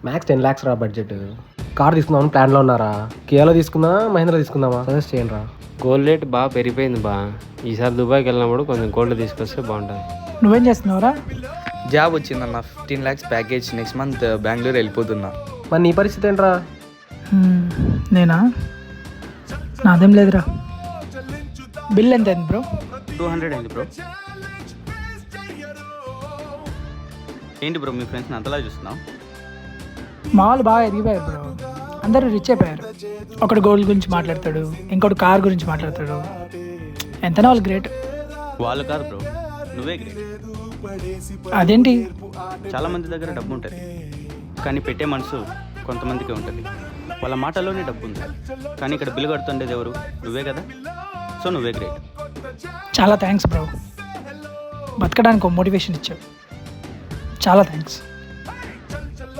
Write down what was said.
Max 10 lakhs రా budget. Car తీసుకుందామని ప్లాన్లో ఉన్నారా? కియాలో తీసుకుందామా, మహేంద్ర తీసుకుందామా? సజెస్ట్ చేయండి రా. గోల్డ్ రేట్ బాగా పెరిగిపోయింది బా. ఈసారి దుబాయ్కి వెళ్ళినప్పుడు కొంచెం గోల్డ్ తీసుకొస్తే బాగుంటుంది. నువ్వేం చేస్తున్నావురా? జాబ్ వచ్చిందన్న 15 lakhs package. Next month Bengaluru వెళ్ళిపోతున్నా. మరి నీ పరిస్థితి ఏంట్రా? నేనా? నాదేం లేదురా. బిల్ ఎంత అయింది బ్రో? 200 అయింది బ్రో. ఏంటి బ్రో మీ ఫ్రెండ్స్ని అంతలా చూస్తున్నావు? మాల్ బాగా ఎదిగిపోయారు బ్రో. అందరూ రిచ్ అయిపోయారు. ఒకడు గోల్డ్ గురించి మాట్లాడతాడు, ఇంకోటి కార్ గురించి మాట్లాడతాడు. ఎంతనా వాళ్ళు గ్రేట్. వాళ్ళు కాదు బ్రో, నువ్వే గ్రేట్. అదేంటి? చాలా మంది దగ్గర డబ్బు ఉంటుంది, కానీ పెట్టే మనసు కొంతమందికి ఉంటుంది. వాళ్ళ మాటల్లోనే డబ్బు ఉంది, కానీ ఇక్కడ బిల్లు కడుతుండేది ఎవరు? నువ్వే కదా. సో నువ్వే గ్రేట్. చాలా థ్యాంక్స్ బ్రో. బతకడానికి ఒక మోటివేషన్ ఇచ్చావు. చాలా థ్యాంక్స్.